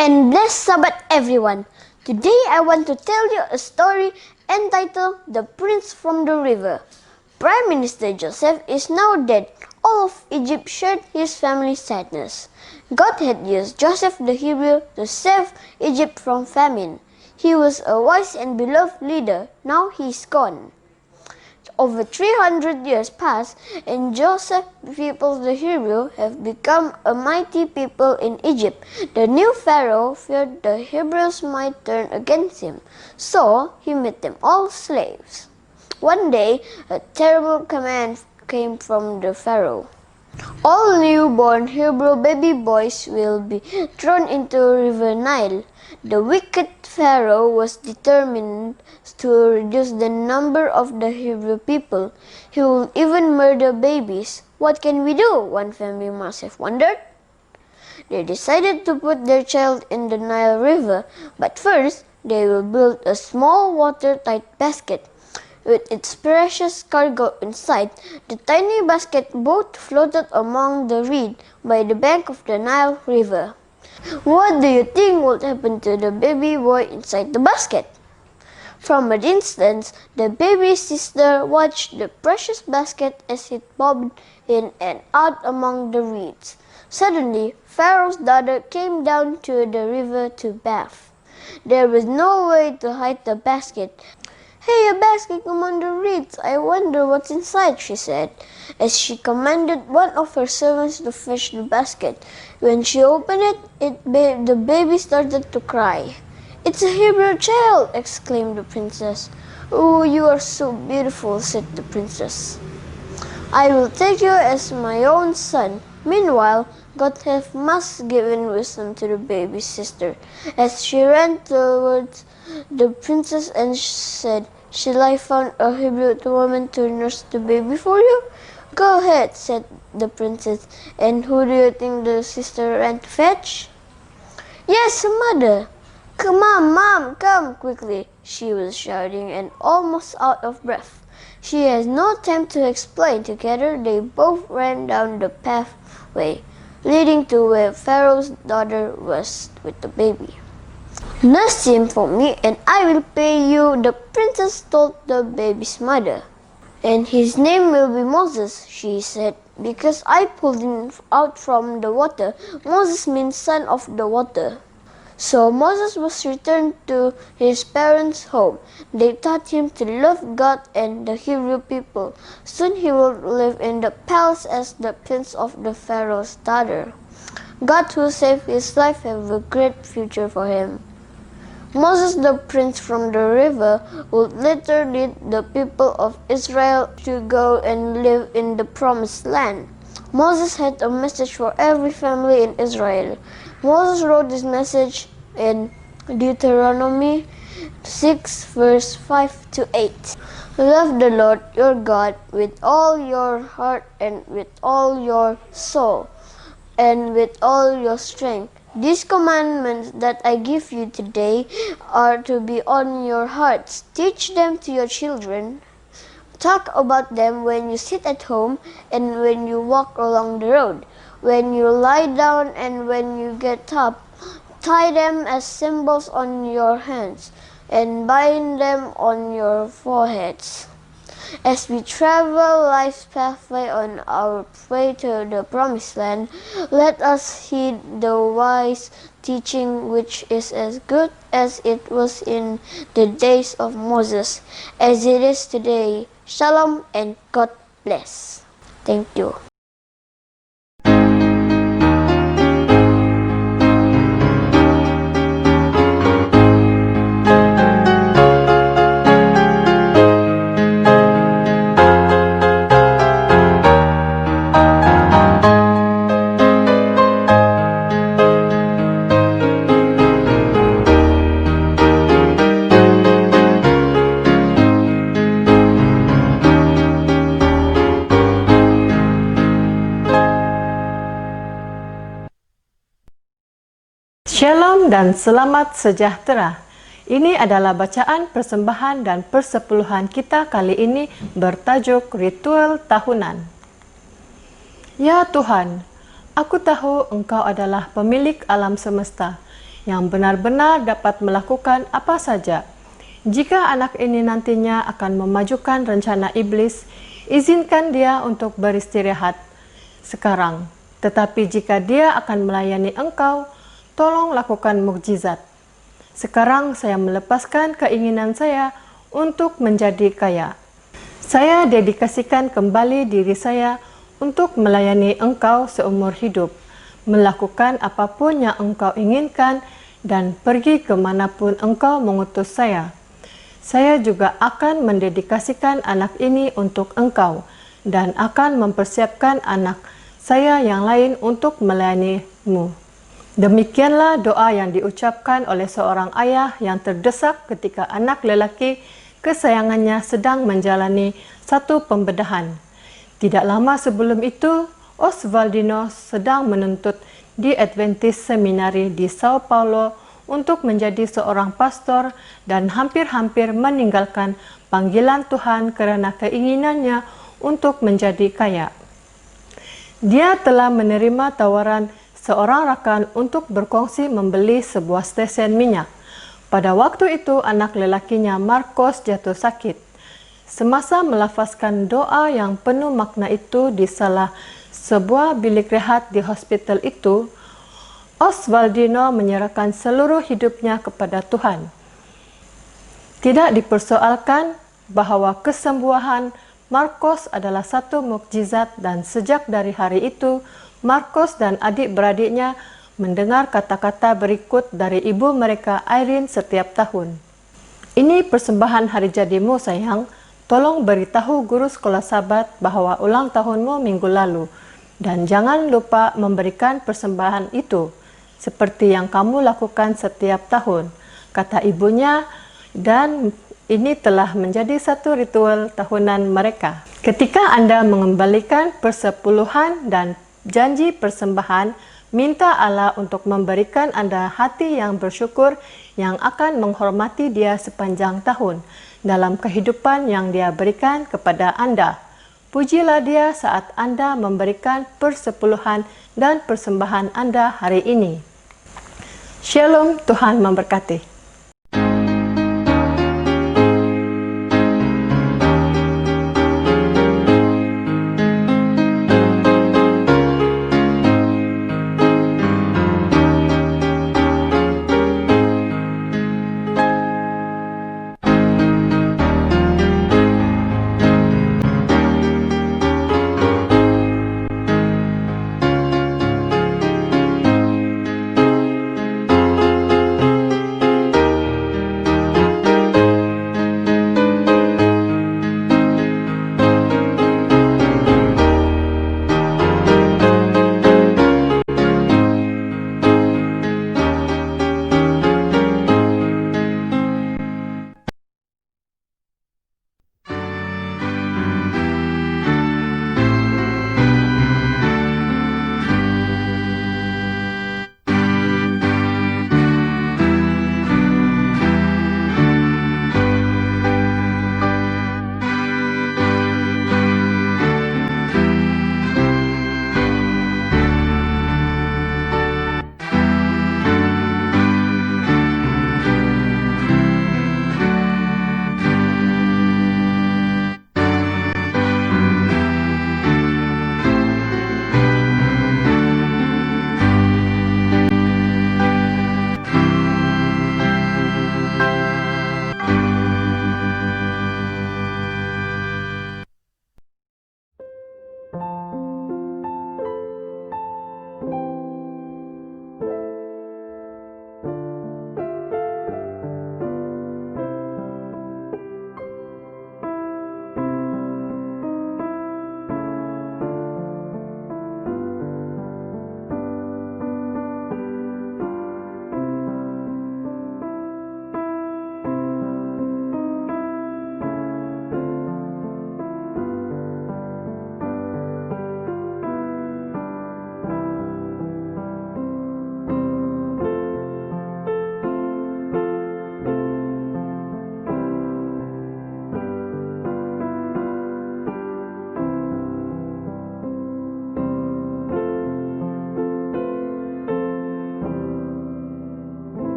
Speaker 4: and blessed Sabbath, everyone. Today I want to tell you a story entitled The Prince from the River. Prime Minister Joseph is now dead. All of Egypt shared his family's sadness. God had used Joseph the Hebrew to save Egypt from famine. He was a wise and beloved leader. Now he is gone. Over 300 years passed, and Joseph people the Hebrew have become a mighty people in Egypt. The new Pharaoh feared the Hebrews might turn against him, so he made them all slaves. One day, a terrible command came from the Pharaoh. All newborn Hebrew baby boys will be thrown into River Nile. The wicked Pharaoh was determined to reduce the number of the Hebrew people. He will even murder babies. What can we do? One family must have wondered. They decided to put their child in the Nile River, but first they will build a small watertight basket. With its precious cargo inside, the tiny basket boat floated among the reed by the bank of the Nile River. What do you think would happen to the baby boy inside the basket? From a distance, the baby's sister watched the precious basket as it bobbed in and out among the reeds. Suddenly, Pharaoh's daughter came down to the river to bathe. There was no way to hide the basket. "Hey, a basket among the reeds. I wonder what's inside," she said, as she commanded one of her servants to fetch the basket. When she opened it, the baby started to cry. "It's a Hebrew child!" exclaimed the princess. "Oh, you are so beautiful," said the princess. "I will take you as my own son." Meanwhile, God must given wisdom to the baby's sister. As she ran towards the princess and said, "Shall I find a Hebrew woman to nurse the baby for you?" "Go ahead," said the princess. "And who do you think the sister ran to fetch?" "Yes, her mother." "Come on, Mom, come quickly," she was shouting and almost out of breath. She had no time to explain. Together they both ran down the pathway leading to where Pharaoh's daughter was with the baby. "Nurse him for me and I will pay you," the princess told the baby's mother. "And his name will be Moses," she said, "because I pulled him out from the water." Moses means son of the water. So Moses was returned to his parents' home. They taught him to love God and the Hebrew people. Soon he would live in the palace as the prince of the Pharaoh's daughter. God, who saved his life, have a great future for him. Moses, the prince from the river, would later lead the people of Israel to go and live in the promised land. Moses had a message for every family in Israel. Moses wrote this message in Deuteronomy 6 verse 5 to 8. "Love the Lord your God with all your heart and with all your soul and with all your strength. These commandments that I give you today are to be on your hearts. Teach them to your children. Talk about them when you sit at home and when you walk along the road, when you lie down and when you get up. Tie them as symbols on your hands and bind them on your foreheads. As we travel life's pathway on our way to the promised land, let us heed the wise teaching which is as good as it was in the days of Moses, as it is today. Shalom and God bless." Thank you.
Speaker 5: Shalom dan selamat sejahtera. Ini adalah bacaan persembahan dan persepuluhan kita kali ini bertajuk Ritual Tahunan. Ya Tuhan, aku tahu Engkau adalah pemilik alam semesta yang benar-benar dapat melakukan apa saja. Jika anak ini nantinya akan memajukan rencana iblis, izinkan dia untuk beristirahat sekarang. Tetapi jika dia akan melayani engkau, tolong lakukan mukjizat. Sekarang saya melepaskan keinginan saya untuk menjadi kaya. Saya dedikasikan kembali diri saya untuk melayani engkau seumur hidup, melakukan apapun yang engkau inginkan, dan pergi kemanapun engkau mengutus saya. Saya juga akan mendedikasikan anak ini untuk engkau dan akan mempersiapkan anak saya yang lain untuk melayanimu. Demikianlah doa yang diucapkan oleh seorang ayah yang terdesak ketika anak lelaki kesayangannya sedang menjalani satu pembedahan. Tidak lama sebelum itu, Oswaldino sedang menuntut di Adventist Seminari di Sao Paulo untuk menjadi seorang pastor dan hampir-hampir meninggalkan panggilan Tuhan karena keinginannya untuk menjadi kaya. Dia telah menerima tawaran seorang rakan untuk berkongsi membeli sebuah stesen minyak. Pada waktu itu, anak lelakinya Marcos jatuh sakit. Semasa melafazkan doa yang penuh makna itu di salah sebuah bilik rehat di hospital itu, Oswaldino menyerahkan seluruh hidupnya kepada Tuhan. Tidak dipersoalkan bahwa kesembuhan Marcos adalah satu mukjizat, dan sejak dari hari itu, Marcos dan adik-beradiknya mendengar kata-kata berikut dari ibu mereka Irene setiap tahun. Ini persembahan hari jadimu sayang, tolong beritahu guru sekolah Sabat bahwa ulang tahunmu minggu lalu, dan jangan lupa memberikan persembahan itu, seperti yang kamu lakukan setiap tahun, kata ibunya, dan ini telah menjadi satu ritual tahunan mereka. Ketika Anda mengembalikan persepuluhan dan janji persembahan, minta Allah untuk memberikan Anda hati yang bersyukur yang akan menghormati Dia sepanjang tahun dalam kehidupan yang Dia berikan kepada Anda. Pujilah Dia saat Anda memberikan persepuluhan dan persembahan Anda hari ini. Shalom, Tuhan memberkati.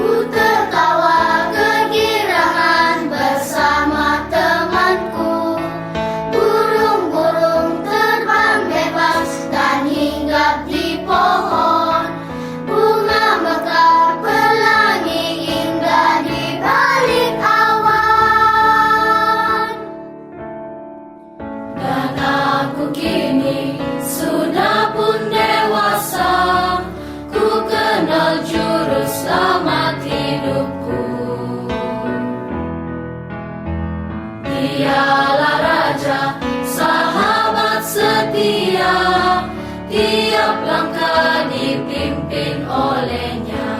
Speaker 6: Ku tertawa kegirangan bersama temanku. Burung-burung terbang bebas dan hinggap di pohon. Bunga mekar pelangi indah di balik awan. Dan aku kini sudah pun dewasa, ku kenal juru selamat hidupku. Dialah Raja, sahabat setia, tiap langkah dipimpin olehnya.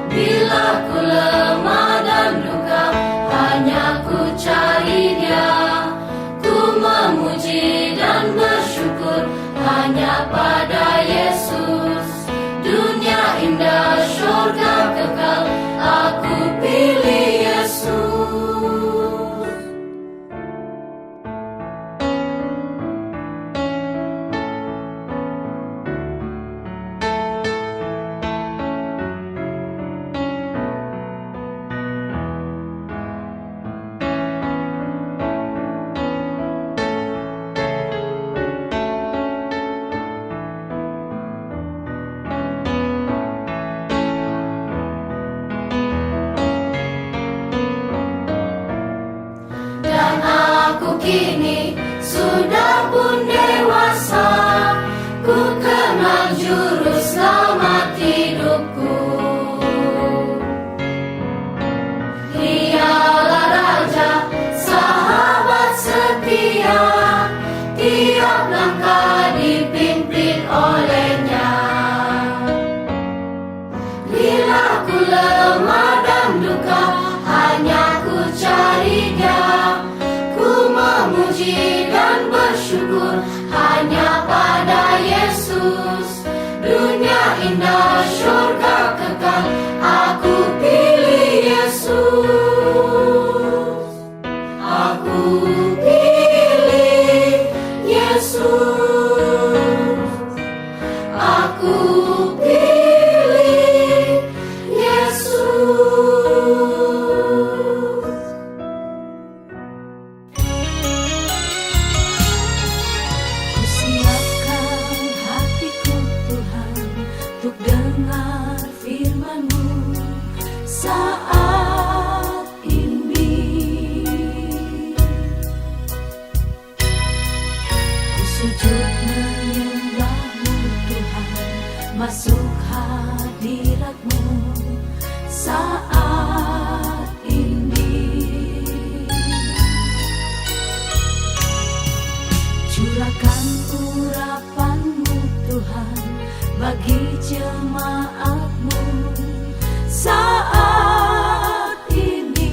Speaker 6: Bila ku lemah dan duka, hanya ku cari Dia. Ku memuji dan bersyukur hanya pada Yesus. Dunia indah, surga kekal, aku pilih Yesus. Dan aku kini sudah pun dewasa, ku kenal juru selamat hidupku. Dialah Raja, sahabat setia, tiap langkah dipimpin olehnya. Bila ku lemah dan duka, hanya ku cari Dia. Ku memuji dan bersyukur hanya pada Yesus. Dunia indah, surga kekal, aku pilih Yesus. Aku pilih Yesus. Aku pilih Yesus. Ku siapkan hatiku Tuhan untuk dengar firman-Mu saat ini. Ku sujud menyembah-Mu Tuhan, masuk hadirat-Mu saat ini. Curahkan urapan-Mu Tuhan bagi jemaat-Mu saat ini.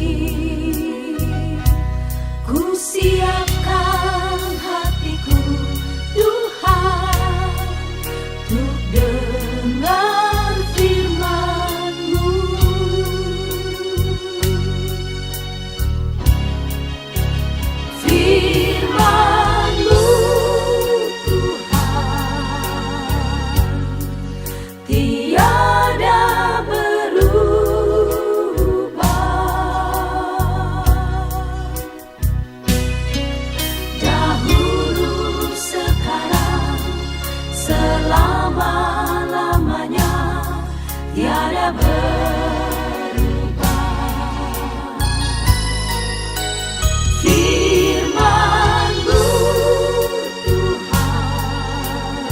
Speaker 6: Ku siapkan hatiku Tuhan untuk dengar firman-Mu. Firman-Mu Tuhan tiada berubah. Dahulu, sekarang, selama-lamanya tiada berubah. Firman-Mu Tuhan,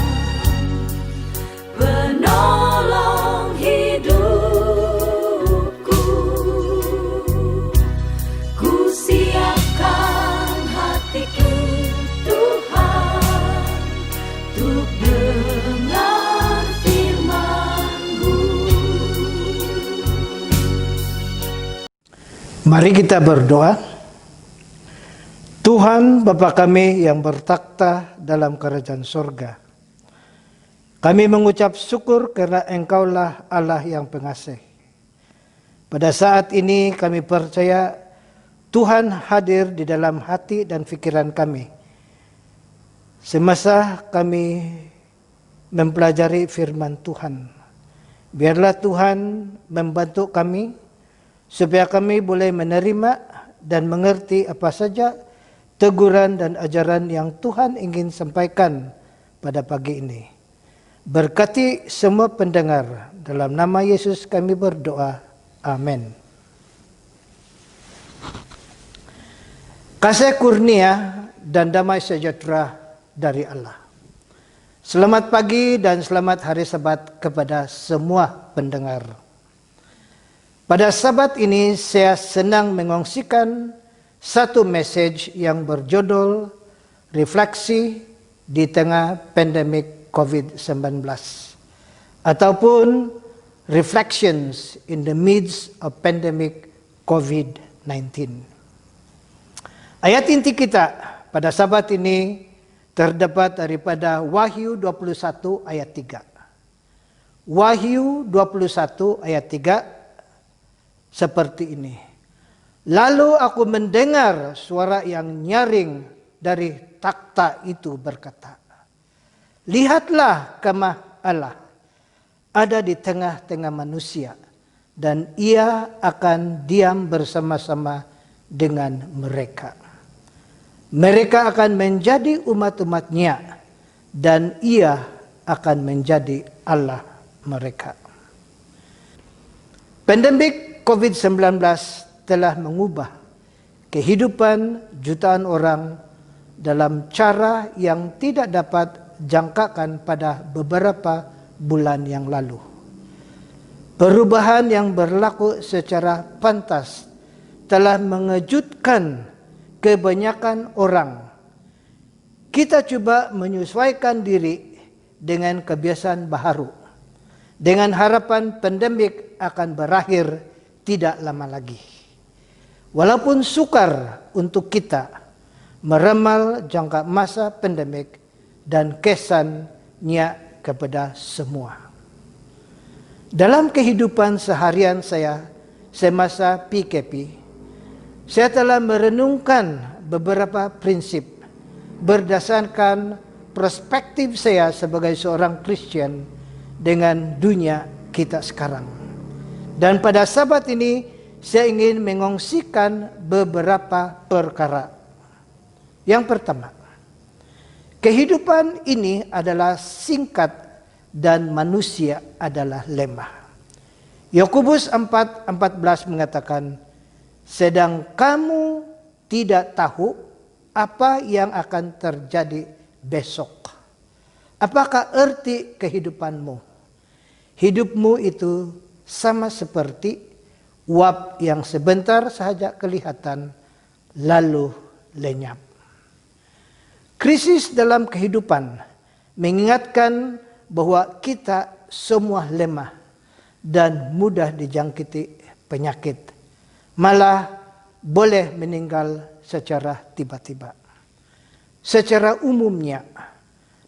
Speaker 6: penolong hidupku. Ku siapkan hatiku Tuhan untuk dengar firman-Mu.
Speaker 7: Mari kita berdoa. Tuhan Bapa kami yang bertakhta dalam kerajaan surga, kami mengucap syukur karena Engkaulah Allah yang pengasih. Pada saat ini kami percaya Tuhan hadir di dalam hati dan pikiran kami. Semasa kami mempelajari firman Tuhan, Biarlah Tuhan membantu kami supaya kami boleh menerima dan mengerti apa saja teguran dan ajaran yang Tuhan ingin sampaikan pada pagi ini. Berkati semua pendengar, dalam nama Yesus kami berdoa. Amin. Kasih kurnia dan damai sejahtera dari Allah. Selamat pagi dan selamat hari Sabat kepada semua pendengar. Pada Sabat ini saya senang mengongsikan satu message yang berjudul Refleksi di tengah pandemik COVID-19 ataupun Reflections in the midst of pandemic COVID-19. Ayat inti kita pada Sabat ini terdapat daripada Wahyu 21 ayat 3. Wahyu 21 ayat 3 seperti ini. Lalu aku mendengar suara yang nyaring dari takhta itu berkata, lihatlah kemah Allah ada di tengah-tengah manusia dan ia akan diam bersama-sama dengan mereka. Mereka akan menjadi umat-umatnya dan ia akan menjadi Allah mereka. Pandemik COVID-19 telah mengubah kehidupan jutaan orang dalam cara yang tidak dapat jangkakan pada beberapa bulan yang lalu. Perubahan yang berlaku secara pantas telah mengejutkan kebanyakan orang. Kita coba menyesuaikan diri dengan kebiasaan baru, dengan harapan pandemik akan berakhir tidak lama lagi. Walaupun sukar untuk kita meramal jangka masa pandemik dan kesannya kepada semua. Dalam kehidupan seharian saya semasa PKP, saya telah merenungkan beberapa prinsip berdasarkan perspektif saya sebagai seorang Kristen dengan dunia kita sekarang. Dan pada Sabat ini saya ingin mengongsikan beberapa perkara. Yang pertama, kehidupan ini adalah singkat dan manusia adalah lemah. Yakobus 4:14 mengatakan, sedang kamu tidak tahu apa yang akan terjadi besok. Apakah arti kehidupanmu? Hidupmu itu sama seperti uap yang sebentar saja kelihatan lalu lenyap. Krisis dalam kehidupan mengingatkan bahwa kita semua lemah dan mudah dijangkiti penyakit. Malah boleh meninggal secara tiba-tiba. Secara umumnya,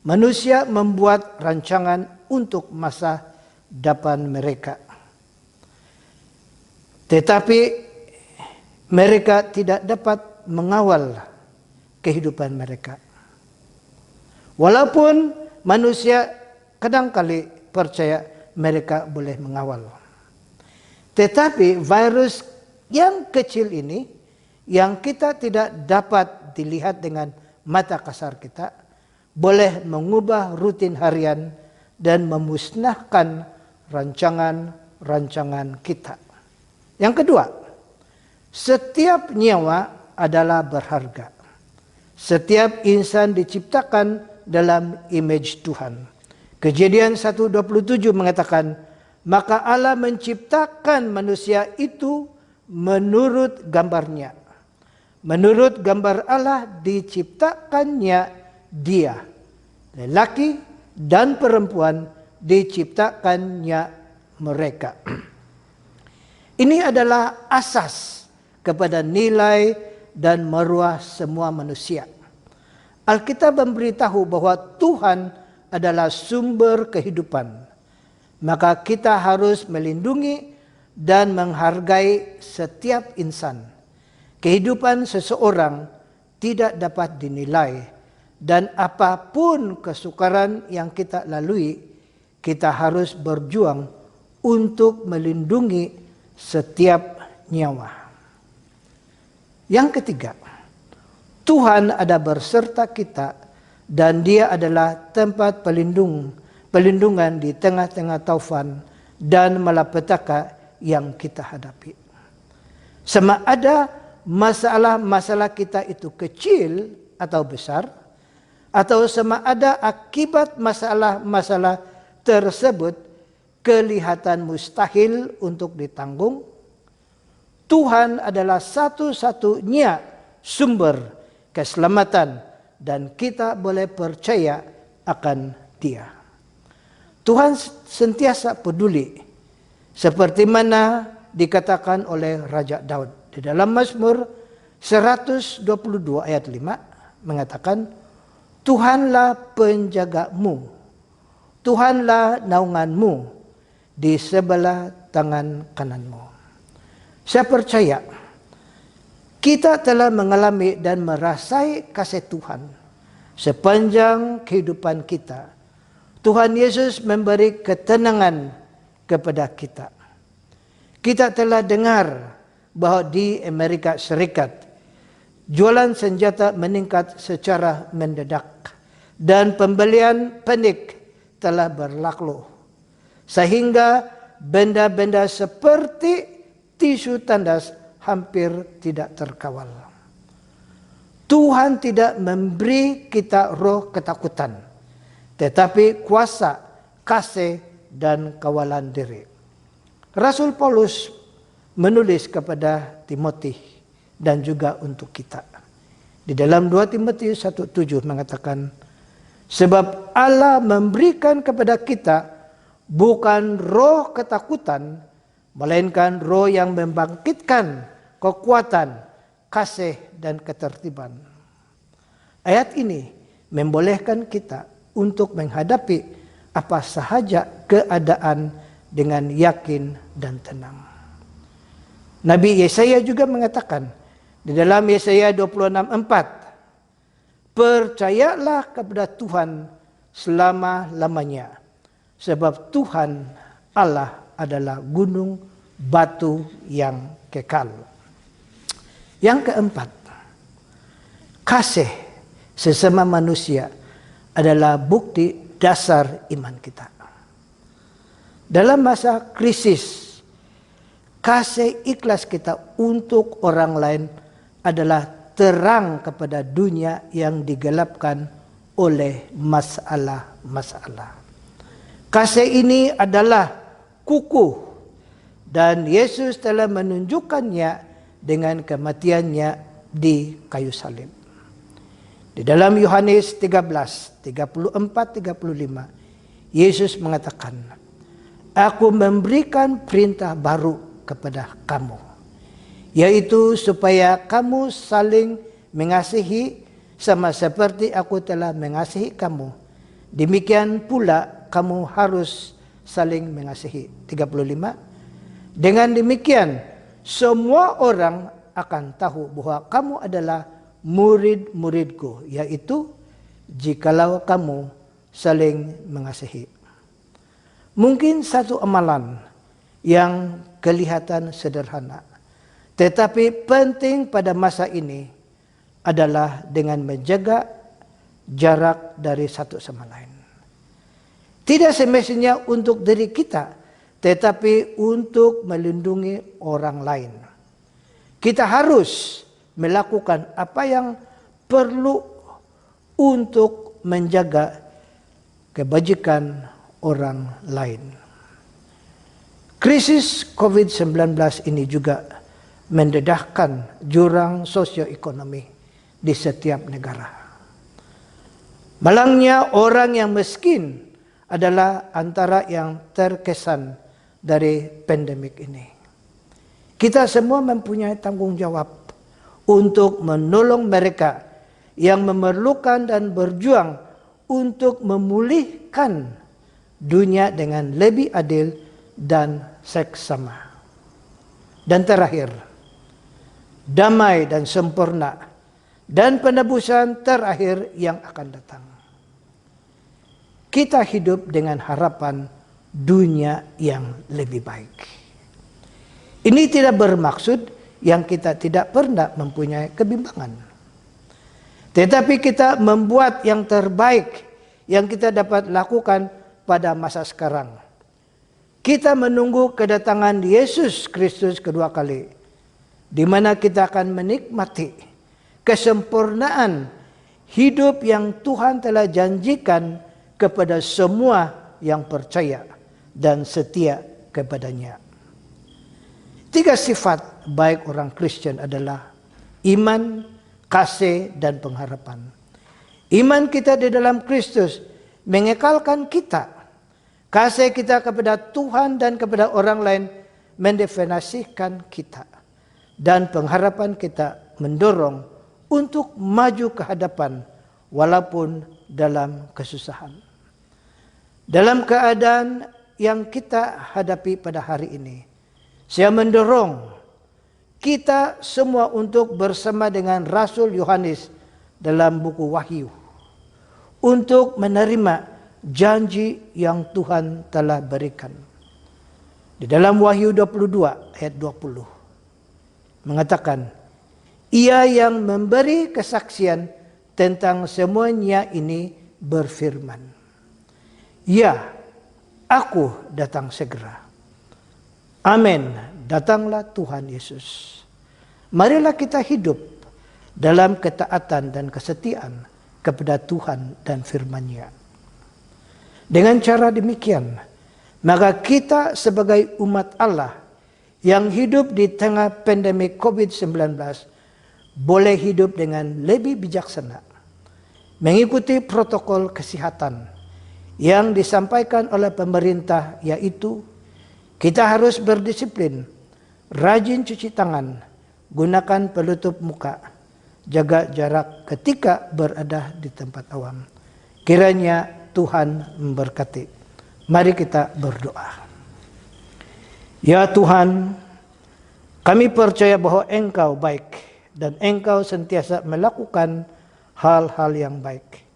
Speaker 7: manusia membuat rancangan untuk masa depan mereka. Tetapi mereka tidak dapat mengawal kehidupan mereka. Walaupun manusia kadangkali percaya mereka boleh mengawal. Tetapi virus yang kecil ini, yang kita tidak dapat dilihat dengan mata kasar kita, boleh mengubah rutin harian dan memusnahkan rancangan-rancangan kita. Yang kedua, setiap nyawa adalah berharga. Setiap insan diciptakan dalam image Tuhan. Kejadian 1:27 mengatakan, maka Allah menciptakan manusia itu menurut gambarnya. Menurut gambar Allah diciptakannya dia. Lelaki dan perempuan diciptakannya mereka. Ini adalah asas kepada nilai dan maruah semua manusia. Alkitab memberitahu bahwa Tuhan adalah sumber kehidupan. Maka kita harus melindungi dan menghargai setiap insan. Kehidupan seseorang tidak dapat dinilai, dan apapun kesukaran yang kita lalui, kita harus berjuang untuk melindungi setiap nyawa. Yang ketiga, Tuhan ada berserta kita dan Dia adalah tempat pelindungan di tengah-tengah taufan dan malapetaka yang kita hadapi. Sama ada masalah-masalah kita itu kecil atau besar, atau sama ada akibat masalah-masalah tersebut kelihatan mustahil untuk ditanggung, Tuhan adalah satu-satunya sumber keselamatan dan kita boleh percaya akan Dia. Tuhan sentiasa peduli seperti mana dikatakan oleh Raja Daud di dalam Mazmur 122 ayat 5 mengatakan, Tuhanlah penjagamu, Tuhanlah naunganmu di sebelah tangan kananmu. Saya percaya kita telah mengalami dan merasai kasih Tuhan sepanjang kehidupan kita. Tuhan Yesus memberi ketenangan kepada kita. Kita telah dengar bahwa di Amerika Serikat jualan senjata meningkat secara mendadak dan pembelian panik telah berlaku sehingga benda-benda seperti tisu tandas hampir tidak terkawal. Tuhan tidak memberi kita roh ketakutan, tetapi kuasa, kasih, dan kawalan diri. Rasul Paulus menulis kepada Timotius dan juga untuk kita. Di dalam 2 Timotius 1:7 mengatakan, sebab Allah memberikan kepada kita bukan roh ketakutan, melainkan roh yang membangkitkan kekuatan, kasih, dan ketertiban. Ayat ini membolehkan kita untuk menghadapi apa sahaja keadaan dengan yakin dan tenang. Nabi Yesaya juga mengatakan di dalam Yesaya 26:4, percayalah kepada Tuhan selama-lamanya, sebab Tuhan Allah adalah gunung batu yang kekal. Yang keempat, kasih sesama manusia adalah bukti dasar iman kita. Dalam masa krisis, kasih ikhlas kita untuk orang lain adalah terang kepada dunia yang digelapkan oleh masalah-masalah. Kasih ini adalah kukuh dan Yesus telah menunjukkannya dengan kematiannya di kayu salib. Di dalam Yohanes 13:34-35, Yesus mengatakan, Aku memberikan perintah baru kepada kamu, yaitu supaya kamu saling mengasihi sama seperti aku telah mengasihi kamu. Demikian pula kamu harus saling mengasihi. 35. Dengan demikian semua orang akan tahu bahwa kamu adalah murid-muridku, yaitu jikalau kamu saling mengasihi. Mungkin satu amalan yang kelihatan sederhana, tetapi penting pada masa ini adalah dengan menjaga jarak dari satu sama lain. Tidak semestinya untuk diri kita, tetapi untuk melindungi orang lain. Kita harus melakukan apa yang perlu untuk menjaga kebajikan orang lain. Krisis COVID-19 ini juga mendedahkan jurang sosioekonomi di setiap negara. Malangnya orang yang miskin adalah antara yang terkesan dari pandemik ini. Kita semua mempunyai tanggung jawab untuk menolong mereka yang memerlukan dan berjuang untuk memulihkan dunia dengan lebih adil dan seksama. Dan terakhir, damai dan sempurna dan penebusan terakhir yang akan datang. Kita hidup dengan harapan dunia yang lebih baik. Ini tidak bermaksud yang kita tidak pernah mempunyai kebimbangan. Tetapi kita membuat yang terbaik yang kita dapat lakukan pada masa sekarang. Kita menunggu kedatangan Yesus Kristus kedua kali, di mana kita akan menikmati kesempurnaan hidup yang Tuhan telah janjikan kepada semua yang percaya dan setia kepadanya. 3 sifat baik orang Kristen adalah iman, kasih, dan pengharapan. Iman kita di dalam Kristus mengekalkan kita. Kasih kita kepada Tuhan dan kepada orang lain mendefinisikan kita. Dan pengharapan kita mendorong untuk maju ke hadapan walaupun dalam kesusahan. Dalam keadaan yang kita hadapi pada hari ini, saya mendorong kita semua untuk bersama dengan Rasul Yohanes dalam buku Wahyu untuk menerima janji yang Tuhan telah berikan. Di dalam Wahyu 22 ayat 20 mengatakan, Ia yang memberi kesaksian tentang semuanya ini berfirman, Ya, aku datang segera. Amin, datanglah Tuhan Yesus. Marilah kita hidup dalam ketaatan dan kesetiaan kepada Tuhan dan firman-Nya. Dengan cara demikian, maka kita sebagai umat Allah yang hidup di tengah pandemi COVID-19 boleh hidup dengan lebih bijaksana, mengikuti protokol kesehatan yang disampaikan oleh pemerintah, yaitu kita harus berdisiplin, rajin cuci tangan, gunakan penutup muka, jaga jarak ketika berada di tempat awam. Kiranya Tuhan memberkati. Mari kita berdoa. Ya Tuhan, kami percaya bahwa Engkau baik dan Engkau sentiasa melakukan hal-hal yang baik.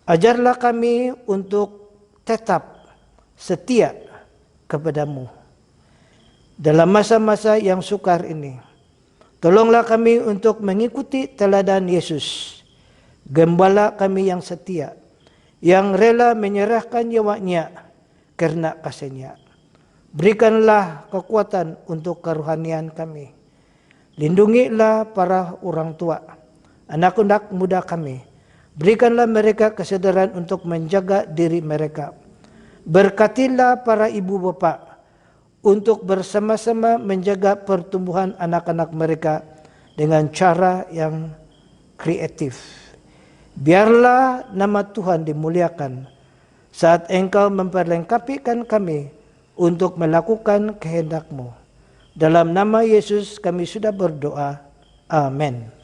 Speaker 7: Ajarlah kami untuk tetap setia kepadamu dalam masa-masa yang sukar ini. Tolonglah kami untuk mengikuti teladan Yesus, Gembala kami yang setia, yang rela menyerahkan nyawanya karena kasih-Nya. Berikanlah kekuatan untuk kerohanian kami. Lindungilah para orang tua, anak-anak muda kami. Berikanlah mereka kesadaran untuk menjaga diri mereka. Berkatilah para ibu bapa untuk bersama-sama menjaga pertumbuhan anak-anak mereka dengan cara yang kreatif. Biarlah nama Tuhan dimuliakan saat Engkau memperlengkapikan kami untuk melakukan kehendak-Mu. Dalam nama Yesus kami sudah berdoa. Amin.